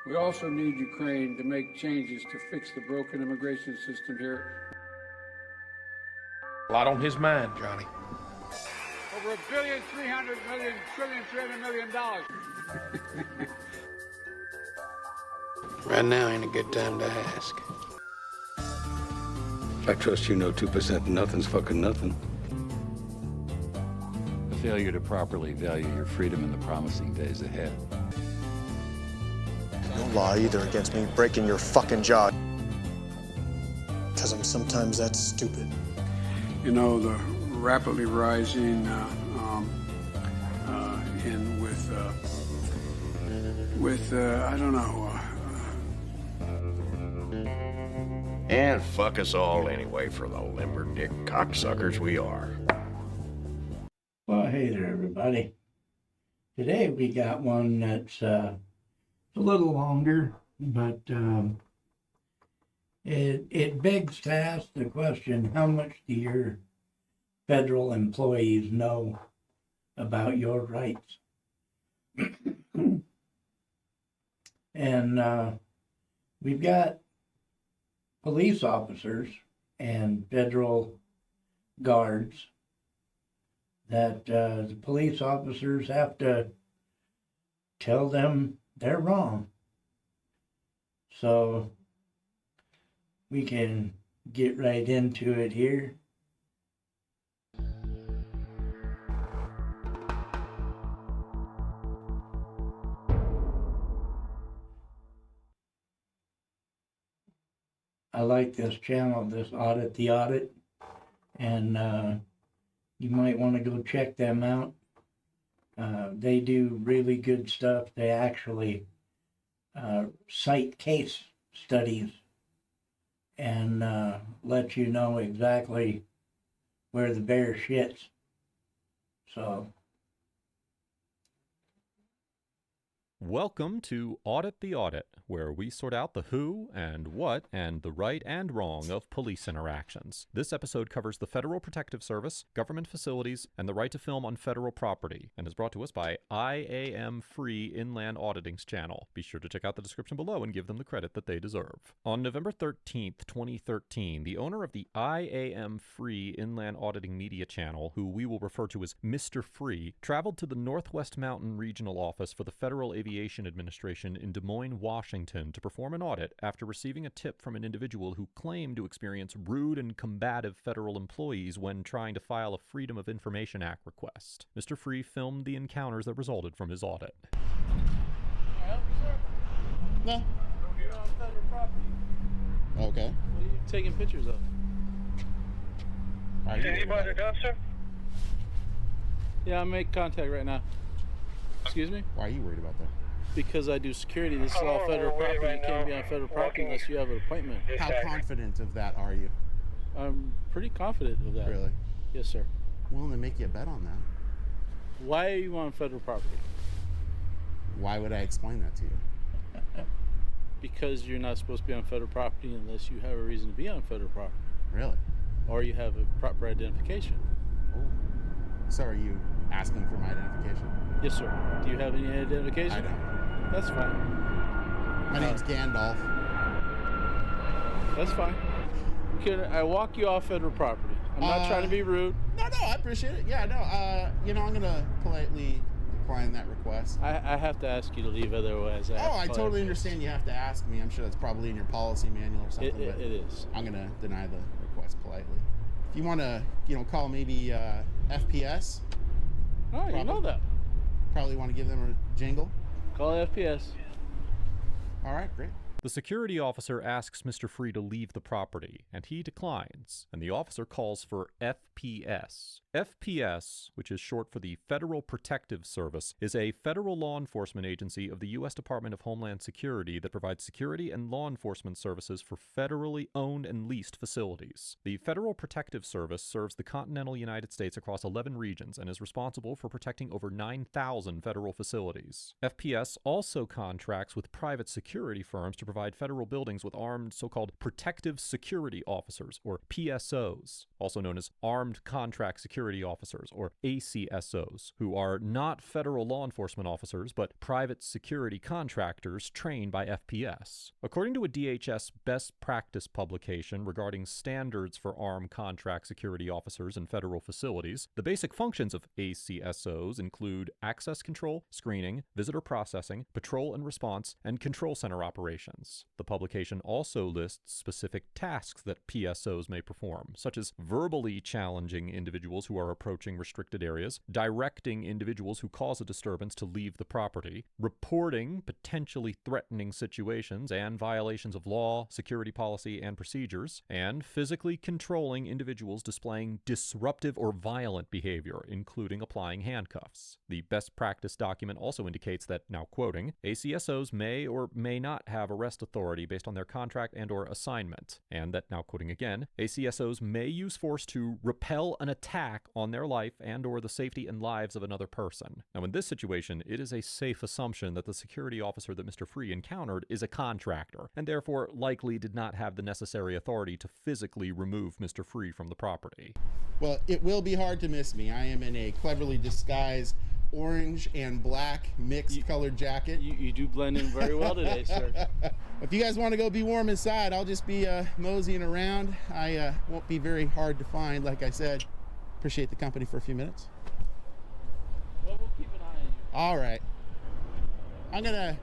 We also need Ukraine to make changes to fix the broken immigration system here. A lot on his mind, Johnny. Over $1,300,000,300,000,000,300,000,000. Right now ain't a good time to ask. I trust you know 2% nothing's fucking nothing. The failure to properly value your freedom in the promising days ahead. Don't lie either against me breaking your fucking jaw. Because sometimes that's stupid. You know, the rapidly rising I don't know. And fuck us all anyway for the limber dick cocksuckers we are. Well, hey there, everybody. Today we got one that's a little longer, but it begs to ask the question, how much do your federal employees know about your rights? And we've got police officers and federal guards that the police officers have to tell them they're wrong. So we can get right into it here. I like this channel, this Audit The Audit, and you might want to go check them out. They do really good stuff. They actually cite case studies and let you know exactly where the bear shits. So, welcome to Audit the Audit, where we sort out the who and what and the right and wrong of police interactions. This episode covers the Federal Protective Service, government facilities, and the right to film on federal property, and is brought to us by IAM Free Inland Auditing's channel. Be sure to check out the description below and give them the credit that they deserve. On November 13th, 2013, the owner of the IAM Free Inland Auditing Media channel, who we will refer to as Mr. Free, traveled to the Northwest Mountain Regional Office for the Federal Aviation Administration in Des Moines, Washington, to perform an audit after receiving a tip from an individual who claimed to experience rude and combative federal employees when trying to file a Freedom of Information Act request. Mr. Free filmed the encounters that resulted from his audit. No. You're on federal property. Okay. What are you taking pictures of? Are you Anybody else, sir? Yeah, I'm making contact right now. Excuse me? Why are you worried about that? Because I do security. This is all federal property. You can't be on federal property unless you have an appointment. How confident of that are you? I'm pretty confident of that. Really? Yes, sir. Willing to make you a bet on that. Why are you on federal property? Why would I explain that to you? Because you're not supposed to be on federal property unless you have a reason to be on federal property. Really? Or you have a proper identification. Oh. So are you asking for my identification? Yes, sir. Do you have any identification? I don't. That's fine. My name's Gandalf. That's fine. Can I walk you off federal property? I'm not trying to be rude. No, I appreciate it. Yeah, no, I'm going to politely decline that request. I have to ask you to leave, otherwise I totally understand you have to ask me. I'm sure that's probably in your policy manual or something. It is. I'm going to deny the request politely. If you want to, call maybe FPS. Oh, you know that. Probably want to give them a jingle. Call FPS. All right, great. The security officer asks Mr. Free to leave the property, and he declines, and the officer calls for FPS. FPS, which is short for the Federal Protective Service, is a federal law enforcement agency of the U.S. Department of Homeland Security that provides security and law enforcement services for federally owned and leased facilities. The Federal Protective Service serves the continental United States across 11 regions and is responsible for protecting over 9,000 federal facilities. FPS also contracts with private security firms to provide federal buildings with armed so-called protective security officers, or PSOs, also known as Armed Contract Security Officers, or ACSOs, who are not federal law enforcement officers, but private security contractors trained by FPS. According to a DHS best practice publication regarding standards for armed contract security officers in federal facilities, the basic functions of ACSOs include access control, screening, visitor processing, patrol and response, and control center operations. The publication also lists specific tasks that PSOs may perform, such as verbally challenging individuals who are approaching restricted areas, directing individuals who cause a disturbance to leave the property, reporting potentially threatening situations and violations of law, security policy, and procedures, and physically controlling individuals displaying disruptive or violent behavior, including applying handcuffs. The best practice document also indicates that, now quoting, ACSOs may or may not have arrest authority based on their contract and or assignment, and that, now quoting again, ACSOs may use force to repel an attack on their life and or the safety and lives of another person. Now, in this situation, it is a safe assumption that the security officer that Mr. Free encountered is a contractor, and therefore likely did not have the necessary authority to physically remove Mr. Free from the property. Well, it will be hard to miss me. I am in a cleverly disguised orange and black mixed colored jacket. You do blend in very well today, sir. If you guys want to go be warm inside, I'll just be moseying around. I won't be very hard to find, like I said. Appreciate the company for a few minutes. Well, we'll keep an eye on you. All right. I'm going to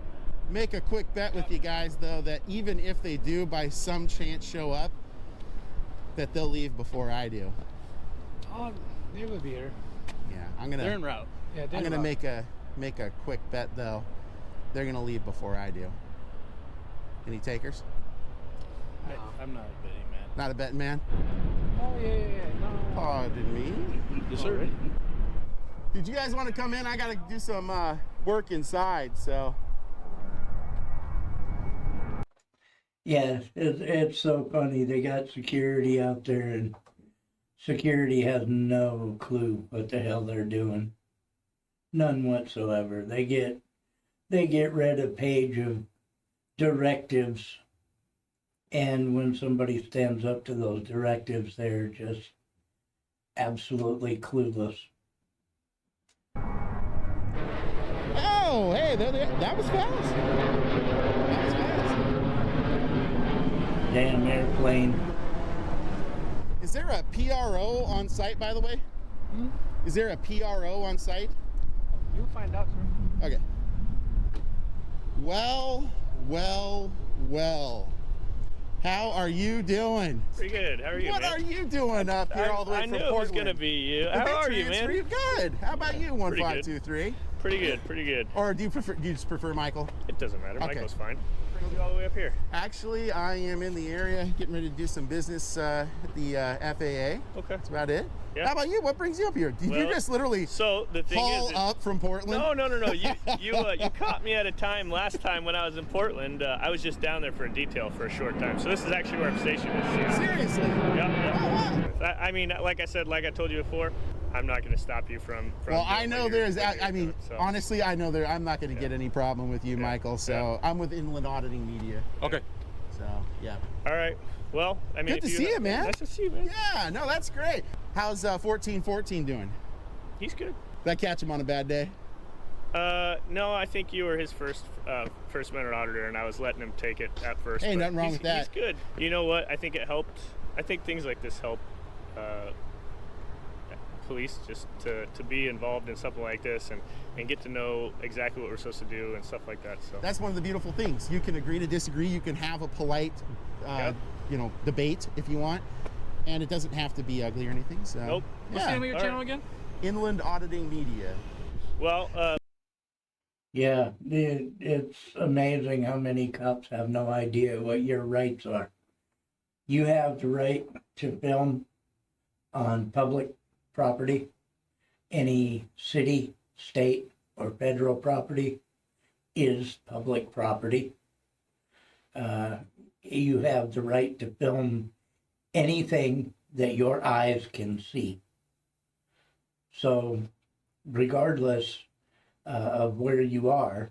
make a quick bet with you guys, though, that even if they do by some chance show up, that they'll leave before I do. Oh, they will be here. Yeah, I'm gonna. They're en route. Yeah, I'm gonna make a quick bet, though. They're gonna leave before I do. Any takers? No, I'm not a betting man. Not a betting man. Oh yeah. No. Pardon me. Yes, sir. Did you guys want to come in? I gotta do some work inside, so. Yeah, it's so funny. They got security out there, and security has no clue what the hell they're doing. None whatsoever. They get read a page of directives, and when somebody stands up to those directives, they're just absolutely clueless. Oh, hey, that was fast. That was fast. Damn airplane. Is there a PRO on site, by the way? Hmm? Is there a PRO on site? You'll find out, sir. Okay. Well. How are you doing? Pretty good. How are you, What man? are you doing up here all the way I from knew Portland? it was going to be you. How are you, man? Good. How about you, 1523? Pretty good. Or do you just prefer Michael? It doesn't matter. Okay. Michael's fine. Brings you all the way up here. Actually, I am in the area getting ready to do some business at the FAA. Okay. That's about it. Yeah. How about you? What brings you up here? Did you Well, just literally So the thing haul is, up from Portland? No. You caught me at a time last time when I was in Portland. I was just down there for a detail for a short time. So this is actually where I'm stationed. Seriously? Yeah. Oh, wow. I mean, like I said, like I told you before, I'm not going to stop you from Well, I doing know what you're there's, I mean, doing, so. honestly, I know I'm not going to get any problem with you, Michael. So I'm with Inland Auditing Media. Okay. So, yeah. All right. Well, I mean, Good to see you, man. Nice to see you, man. Yeah, no, that's great. How's 1414 doing? He's good. Did I catch him on a bad day? No, I think you were his first minute auditor, and I was letting him take it at first. Hey, but nothing wrong with that. He's good. You know what? I think it helped. I think things like this help police just to be involved in something like this and get to know exactly what we're supposed to do and stuff like that. So That's one of the beautiful things. You can agree to disagree. You can have a polite, debate if you want, and it doesn't have to be ugly or anything. So. Nope. What's the name of your channel again? Inland Auditing Media. Well. Yeah, it's amazing how many cops have no idea what your rights are. You have the right to film on public property, any city, state, or federal property is public property. You have the right to film anything that your eyes can see. So, regardless of where you are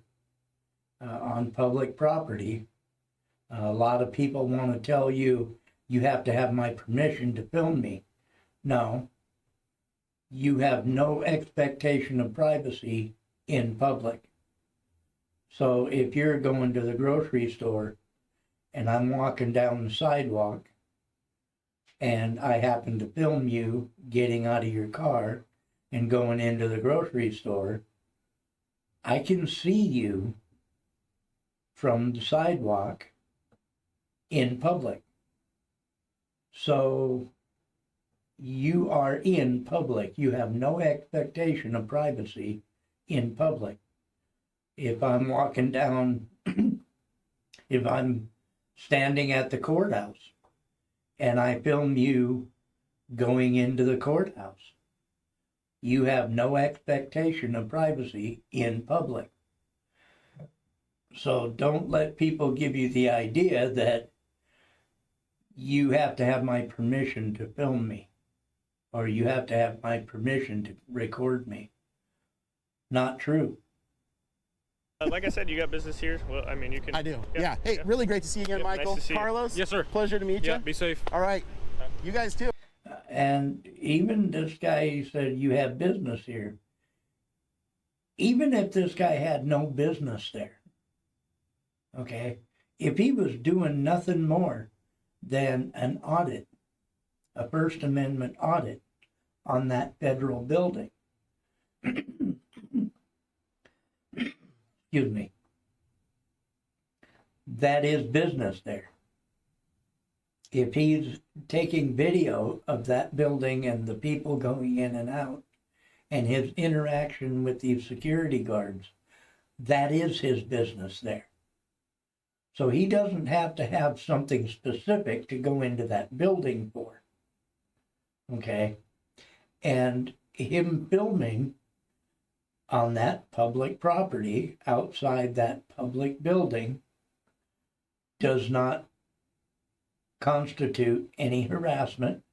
on public property, A lot of people want to tell you, you have to have my permission to film me. No. You have no expectation of privacy in public. So if you're going to the grocery store and I'm walking down the sidewalk and I happen to film you getting out of your car and going into the grocery store, I can see you from the sidewalk in public. So you are in public. You have no expectation of privacy in public. If I'm walking down, if I'm standing at the courthouse and I film you going into the courthouse, you have no expectation of privacy in public. So don't let people give you the idea that you have to have my permission to film me, or you have to have my permission to record me. Not true. Like I said, you got business here. Well, I mean, you can. I do. Yeah. Hey, really great to see you again, Michael. Nice to see you. Carlos. Yes, sir. Pleasure to meet you. Yeah, be safe. All right. You guys too. And even this guy said, you have business here. Even if this guy had no business there, okay, if he was doing nothing more than an audit, a First Amendment audit on that federal building, excuse me, that is business there. If he's taking video of that building and the people going in and out and his interaction with these security guards, that is his business there. So he doesn't have to have something specific to go into that building for. Okay? And him filming on that public property outside that public building does not constitute any harassment,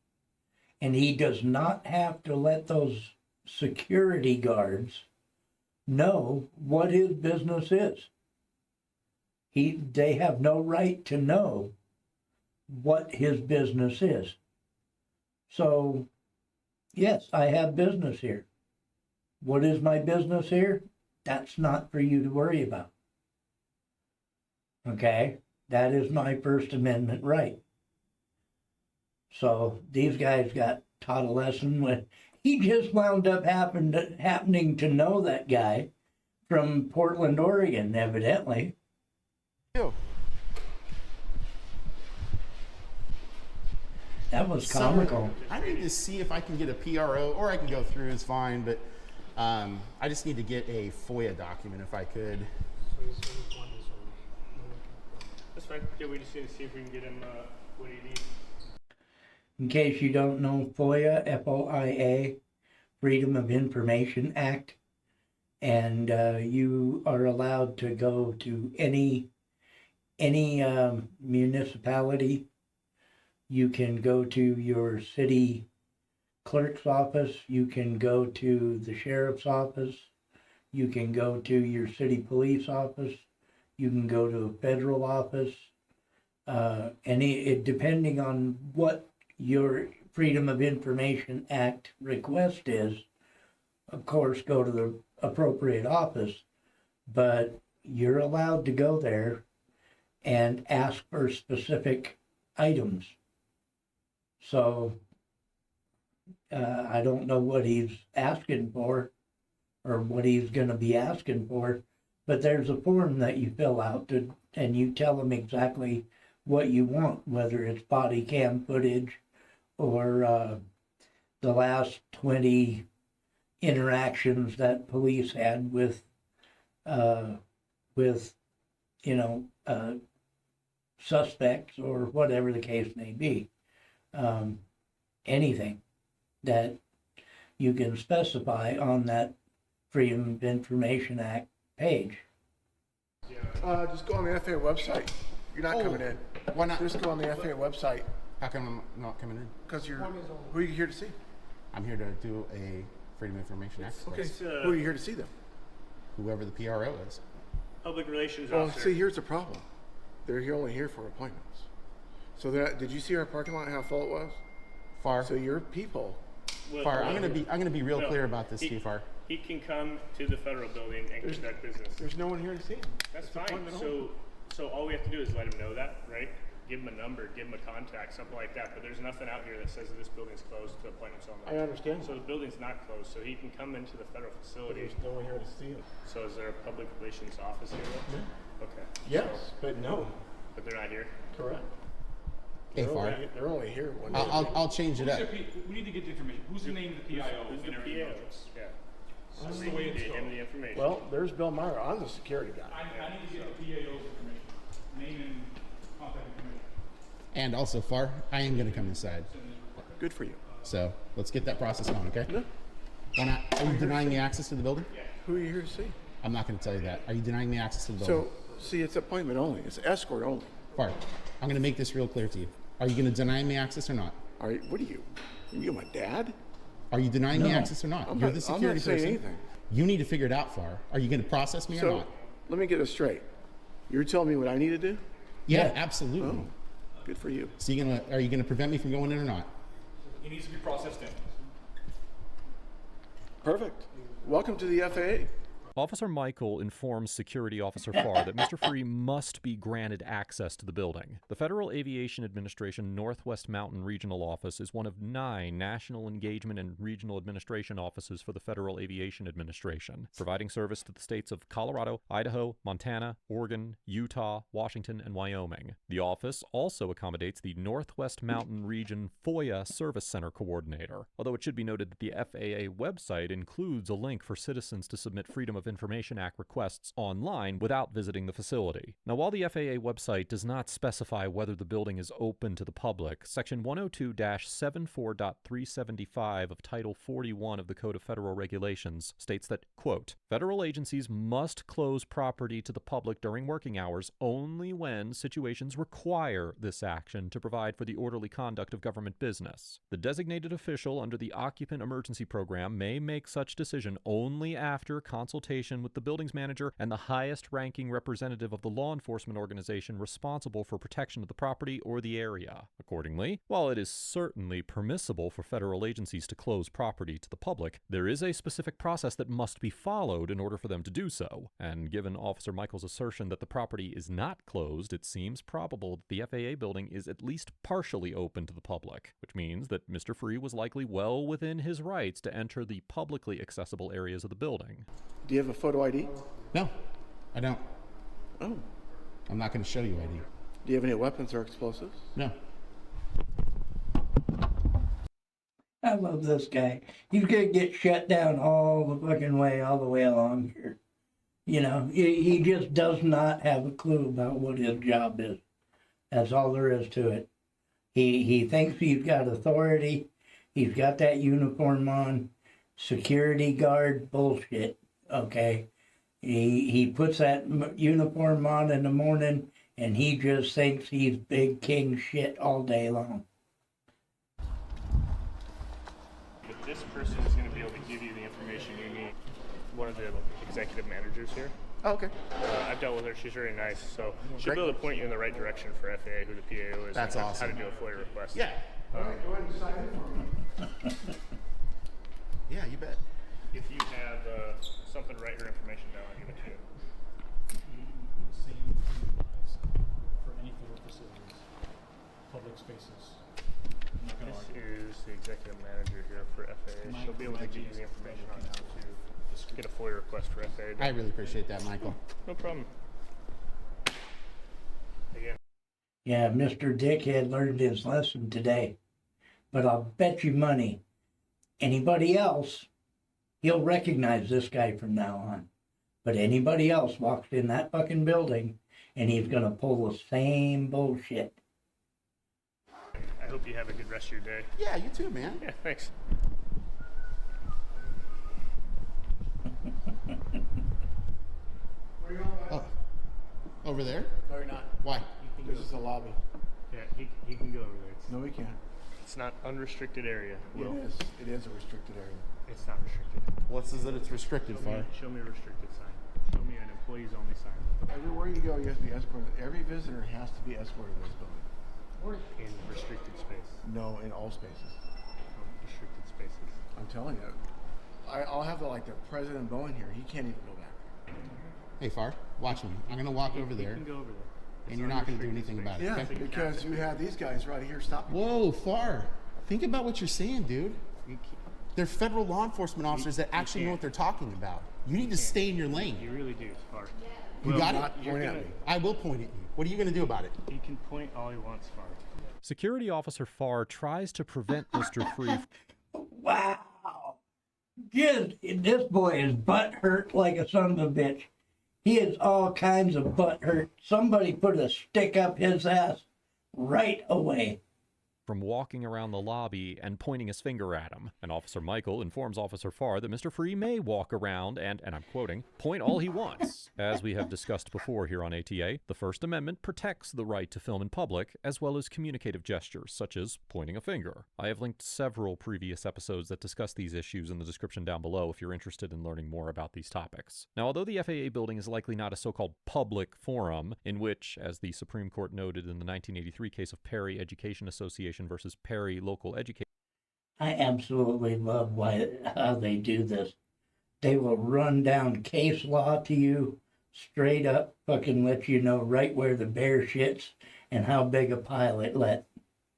and he does not have to let those security guards know what his business is. They have no right to know what his business is. So, yes, I have business here. What is my business here? That's not for you to worry about. Okay? That is my First Amendment right. So these guys got taught a lesson when he just wound up happening to know that guy from Portland, Oregon, evidently. That was comical. So, I need to see if I can get a PRO, or I can go through, it's fine, but I just need to get a FOIA document if I could. That's fine. Yeah, we just need to see if we can get him what he needs. In case you don't know, FOIA, F-O-I-A, Freedom of Information Act, and you are allowed to go to any municipality. You can go to your city clerk's office. You can go to the sheriff's office. You can go to your city police office. You can go to a federal office. Depending on what your Freedom of Information Act request is, of course, go to the appropriate office. But you're allowed to go there and ask for specific items. So I don't know what he's asking for or what he's going to be asking for, but there's a form that you fill out and you tell him exactly what you want, whether it's body cam footage or the last 20 interactions that police had with suspects or whatever the case may be. Anything that you can specify on that Freedom of Information Act page. Just go on the FAA website. You're not coming in. Why not? Just go on the FAA website. How come I'm not coming in? Because who are you here to see? I'm here to do a Freedom of Information Act. Okay, who are you here to see then? Whoever the PRO is. Public relations Well, officer. see, here's the problem. They're only here for appointments. So did you see our parking lot, how full it was? Far. So your people. Far. I'm gonna be real clear about this, too, Far. He can come to the federal building and conduct business. There's no one here to see him. That's fine. So all we have to do is let him know that, right? Give him a number, give him a contact, something like that. But there's nothing out here that says that this building's closed to appointments only. I understand. So the building's not closed, so he can come into the federal facility. There's no one here to see him. So is there a public relations office here? Yeah. Okay. Yes, but no. But they're not here? Correct. Hey, Far. They're only here one day. I'll change it up. We need to get the information. Who's the name of the PIO? Who's the PIO? Yeah. So we need to get him the information. Well, there's Bill Meyer. I'm the security guy. I need to get the PIO's information. Name and contact information. And also, Far, I am going to come inside. Good for you. So let's get that process going, okay? Yeah. Why not? Are you denying me access to the building? Who are you here to see? I'm not going to tell you that. Are you denying me access to the building? So, see, it's appointment only. It's escort only. Far, I'm going to make this real clear to you. Are you going to deny me access or not? All right, what are you? Are you my dad? Are you denying me access or not? You're the security I'm not saying person. anything. You need to figure it out, Far. Are you going to process me or not? Let me get this straight. You're telling me what I need to do? Yeah, absolutely. Oh, good for you. So are you gonna prevent me from going in or not? He needs to be processed in. Perfect. Welcome to the FAA. Officer Michael informs Security Officer Farr that Mr. Free must be granted access to the building. The Federal Aviation Administration Northwest Mountain Regional Office is one of 9 National Engagement and Regional Administration offices for the Federal Aviation Administration, providing service to the states of Colorado, Idaho, Montana, Oregon, Utah, Washington, and Wyoming. The office also accommodates the Northwest Mountain Region FOIA Service Center Coordinator, although it should be noted that the FAA website includes a link for citizens to submit Freedom of Information Act requests online without visiting the facility. Now, while the FAA website does not specify whether the building is open to the public, Section 102-74.375 of Title 41 of the Code of Federal Regulations states that, quote, federal agencies must close property to the public during working hours only when situations require this action to provide for the orderly conduct of government business. The designated official under the Occupant Emergency Program may make such decision only after consultation with the building's manager and the highest-ranking representative of the law enforcement organization responsible for protection of the property or the area. Accordingly, while it is certainly permissible for federal agencies to close property to the public, there is a specific process that must be followed in order for them to do so. And given Officer Michael's assertion that the property is not closed, it seems probable that the FAA building is at least partially open to the public, which means that Mr. Free was likely well within his rights to enter the publicly accessible areas of the building. Do you have a photo ID? No, I don't. Oh. I'm not going to show you ID. Do you have any weapons or explosives? No. I love this guy. He's gonna get shut down all the fucking way, all the way along here. You know, he just does not have a clue about what his job is. That's all there is to it. He thinks he's got authority. He's got that uniform on. Security guard bullshit. Okay, he puts that uniform on in the morning, and he just thinks he's big king shit all day long. But this person is going to be able to give you the information you need. One of the executive managers here. Oh, okay. I've dealt with her. She's very nice, so she'll be able to point you in the right direction for FAA, who the PAO is. That's awesome. How to do a FOIA request. Yeah. Go ahead and sign in for me. Yeah, you bet. If you have something to write your information down, I'll give it to you. Same applies for any federal facilities, public spaces. I'm not gonna argue. This is the executive manager here for FAA. She'll be able to give you the information on how to get a FOIA request for FAA. I really appreciate that, Michael. No problem. Again. Yeah, Mr. Dickhead learned his lesson today. But I'll bet you money, anybody else, he'll recognize this guy from now on. But anybody else walks in that fucking building, and he's gonna pull the same bullshit. I hope you have a good rest of your day. Yeah, you too, man. Yeah, thanks. Where are you going, Oh, over there? No, you're not. Why? This is the lobby. Yeah, he can go over there. No, he can't. It's not unrestricted area. Will. It is. It is a restricted area. It's not restricted. What says that it's restricted for? Show me a restricted sign. Show me an employees only sign. Everywhere you go, you have to be escorted. Every visitor has to be escorted in this building. In restricted space. No, in all spaces. Restricted spaces. I'm telling you. I'll have the President Bowen here. He can't even go back there. Hey, Far, watch me. I'm going to walk over there. You can go over there. And you're not going to do anything about it. Yeah, Okay? because you have these guys right here stopping. Whoa, Far. Think about what you're saying, dude. They're federal law enforcement officers that actually know what they're talking about. You need to stay in your lane. You really do, Far. You got it? Point at me. I will point at you. What are you going to do about it? He can point all he wants, Far. Security Officer Farr tries to prevent Mr. Free. Wow. Just, this boy is butt hurt like a son of a bitch. He is all kinds of butt hurt. Somebody put a stick up his ass right away. From walking around the lobby and pointing his finger at him. And Officer Michael informs Officer Farr that Mr. Free may walk around and I'm quoting, point all he wants. As we have discussed before here on ATA, the First Amendment protects the right to film in public, as well as communicative gestures, such as pointing a finger. I have linked several previous episodes that discuss these issues in the description down below if you're interested in learning more about these topics. Now, although the FAA building is likely not a so-called public forum, in which, as the Supreme Court noted in the 1983 case of Perry Education Association versus Perry Local Education. I absolutely love how they do this. They will run down case law to you, straight up fucking let you know right where the bear shits and how big a pile it let.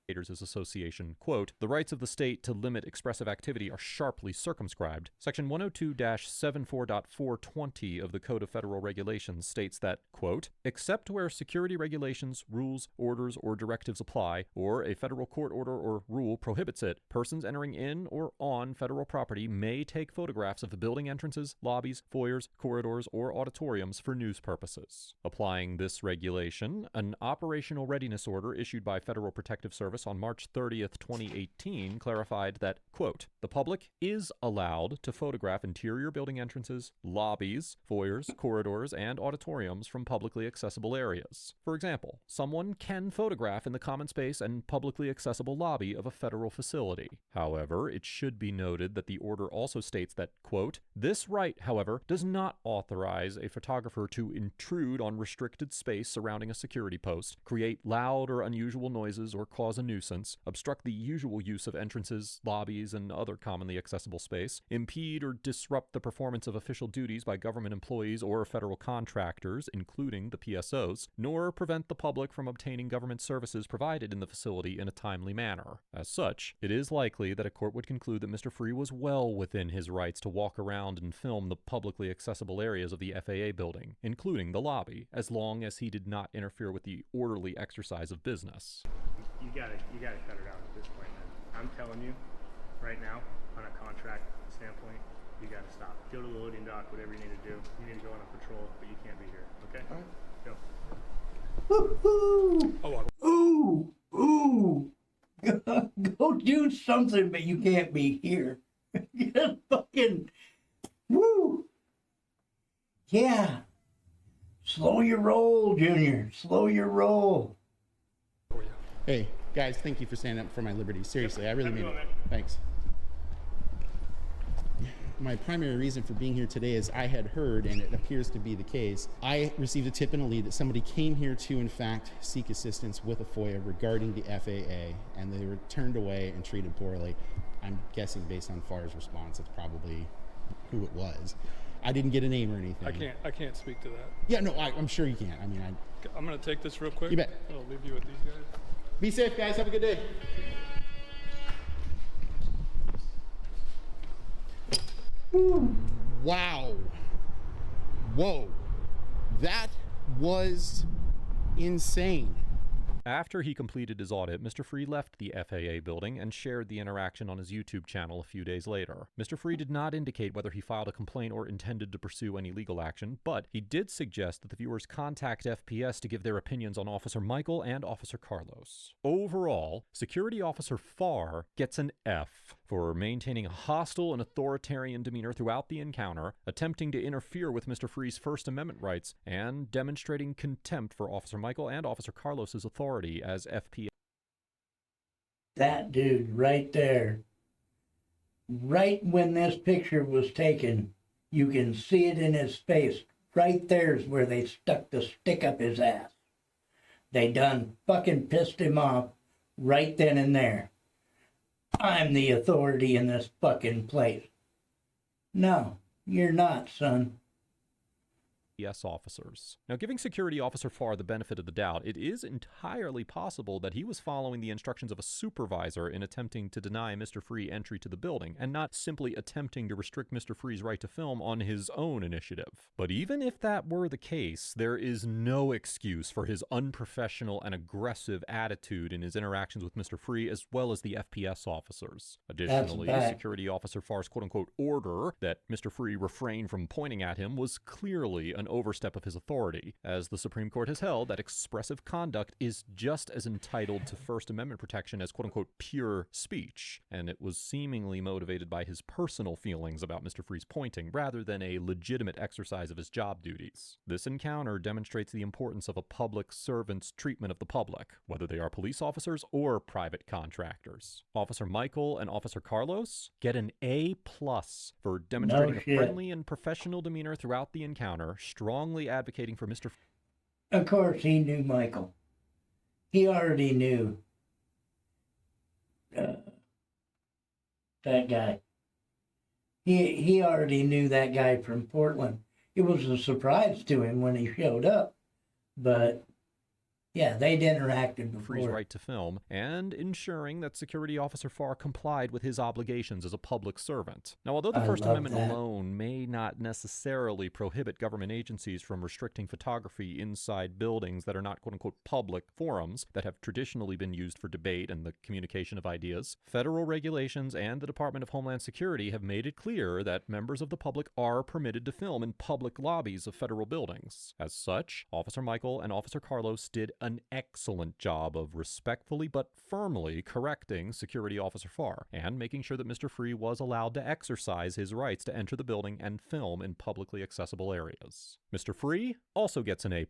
Association, quote, the rights of the state to limit expressive activity are sharply circumscribed. Section 102-74.420 of the Code of Federal Regulations states that, quote, except where security regulations, rules, orders, or directives apply, or a federal court order or rule prohibits it, persons entering in or on federal property may take photographs of the building entrances, lobbies, foyers, corridors, or auditoriums for news purposes. Applying this regulation, an operational readiness order issued by Federal Protective Service on March 30th, 2018, clarified that, quote, the public is allowed to photograph interior building entrances, lobbies, foyers, corridors, and auditoriums from publicly accessible areas. For example, someone can photograph in the common space and publicly accessible lobby of a federal facility. However, it should be noted that the order also states that, quote, this right, however, does not authorize a photographer to intrude on restricted space surrounding a security post, create loud or unusual noises, or cause a nuisance, obstruct the usual use of entrances, lobbies, and other commonly accessible space, impede or disrupt the performance of official duties by government employees or federal contractors, including the PSOs, nor prevent the public from obtaining government services provided in the facility in a timely manner. As such, it is likely that a court would conclude that Mr. Free was well within his rights to walk around and film the publicly accessible areas of the FAA building, including the lobby, as long as he did not interfere with the orderly exercise of business. You gotta cut it out at this point, man. I'm telling you, right now, on a contract standpoint, you gotta stop. Go to the loading dock, whatever you need to do. You need to go on a patrol, but you can't be here, okay? All right. Go. Ooh. Go do something, but you can't be here. Just fucking, woo. Yeah. Slow your roll, Junior. Slow your roll. Hey, guys, thank you for standing up for my liberty. Seriously, I really mean it. Thanks. My primary reason for being here today is I had heard, and it appears to be the case, I received a tip and a lead that somebody came here to, in fact, seek assistance with a FOIA regarding the FAA, and they were turned away and treated poorly. I'm guessing based on Farr's response, it's probably who it was. I didn't get a name or anything. I can't speak to that. Yeah, no, I'm sure you can't. I mean, I'm going to take this real quick. You bet. I'll leave you with these guys. Be safe, guys. Have a good day. Wow. Whoa. That was insane. After he completed his audit, Mr. Free left the FAA building and shared the interaction on his YouTube channel a few days later. Mr. Free did not indicate whether he filed a complaint or intended to pursue any legal action, but he did suggest that the viewers contact FPS to give their opinions on Officer Michael and Officer Carlos. Overall, Security Officer Farr gets an F for maintaining a hostile and authoritarian demeanor throughout the encounter, attempting to interfere with Mr. Free's First Amendment rights, and demonstrating contempt for Officer Michael and Officer Carlos's authority as FPS. That dude right there, right when this picture was taken, you can see it in his face Right there's where they stuck the stick up his ass. They done fucking pissed him off right then and there. I'm the authority in this fucking place. No, you're not, son. FPS officers. Now, giving Security Officer Farr the benefit of the doubt, it is entirely possible that he was following the instructions of a supervisor in attempting to deny Mr. Free entry to the building, and not simply attempting to restrict Mr. Free's right to film on his own initiative. But even if that were the case, there is no excuse for his unprofessional and aggressive attitude in his interactions with Mr. Free, as well as the FPS officers. Additionally, Security Officer Farr's quote-unquote order that Mr. Free refrain from pointing at him was clearly an overstep of his authority, as the Supreme Court has held that expressive conduct is just as entitled to First Amendment protection as quote-unquote pure speech, and it was seemingly motivated by his personal feelings about Mr. Free's pointing rather than a legitimate exercise of his job duties. This encounter demonstrates the importance of a public servant's treatment of the public, whether they are police officers or private contractors. Officer Michael and Officer Carlos get an A+ for demonstrating a friendly and professional demeanor throughout the encounter, strongly advocating for Mr. Of course, he knew Michael. He already knew that guy. He already knew that guy from Portland. It was a surprise to him when he showed up, but yeah, they'd interacted before. Free's right to film, and ensuring that Security Officer Farr complied with his obligations as a public servant. Now, although the First Amendment alone may not necessarily prohibit government agencies from restricting photography inside buildings that are not quote-unquote public forums that have traditionally been used for debate and the communication of ideas, federal regulations and the Department of Homeland Security have made it clear that members of the public are permitted to film in public lobbies of federal buildings. As such, Officer Michael and Officer Carlos did an excellent job of respectfully but firmly correcting Security Officer Farr and making sure that Mr. Free was allowed to exercise his rights to enter the building and film in publicly accessible areas. Mr. Free also gets an A+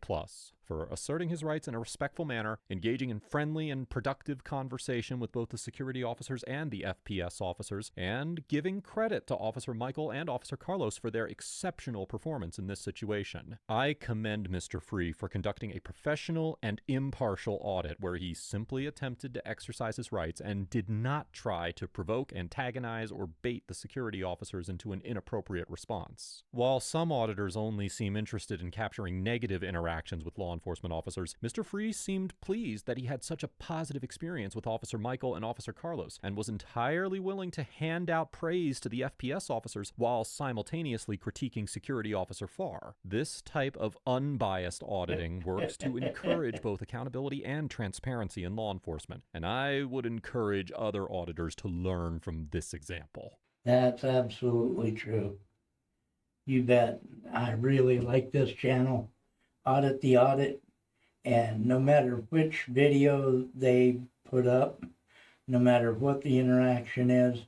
for asserting his rights in a respectful manner, engaging in friendly and productive conversation with both the security officers and the FPS officers, and giving credit to Officer Michael and Officer Carlos for their exceptional performance in this situation. I commend Mr. Free for conducting a professional and impartial audit where he simply attempted to exercise his rights and did not try to provoke, antagonize, or bait the security officers into an inappropriate response. While some auditors only seem interested in capturing negative interactions with law enforcement officers, Mr. Free seemed pleased that he had such a positive experience with Officer Michael and Officer Carlos, and was entirely willing to hand out praise to the FPS officers while simultaneously critiquing Security Officer Farr. This type of unbiased auditing works to encourage both accountability and transparency in law enforcement, and I would encourage other auditors to learn from this example. That's absolutely true. You bet. I really like this channel, Audit the Audit, and no matter which video they put up, no matter what the interaction is,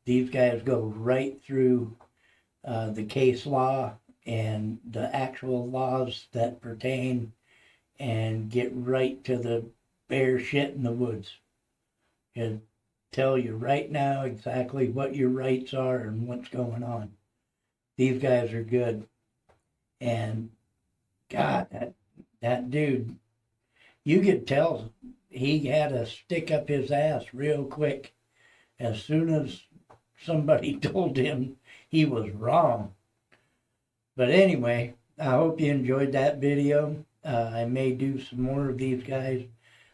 these guys go right through the case law and the actual laws that pertain and get right to the bare shit in the woods and tell you right now exactly what your rights are and what's going on. These guys are good. And God, that dude, you could tell he had a stick up his ass real quick as soon as somebody told him he was wrong. But anyway, I hope you enjoyed that video. I may do some more of these guys.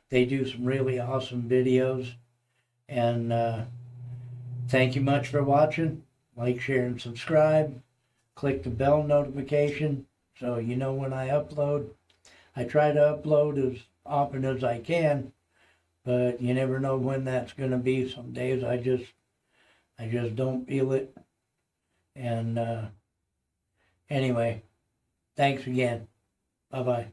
They do some really awesome videos. And thank you much for watching. Like, share, and subscribe. Click the bell notification so you know when I upload. I try to upload as often as I can, but you never know when that's going to be. Some days I just don't feel it. And anyway, thanks again. Bye-bye.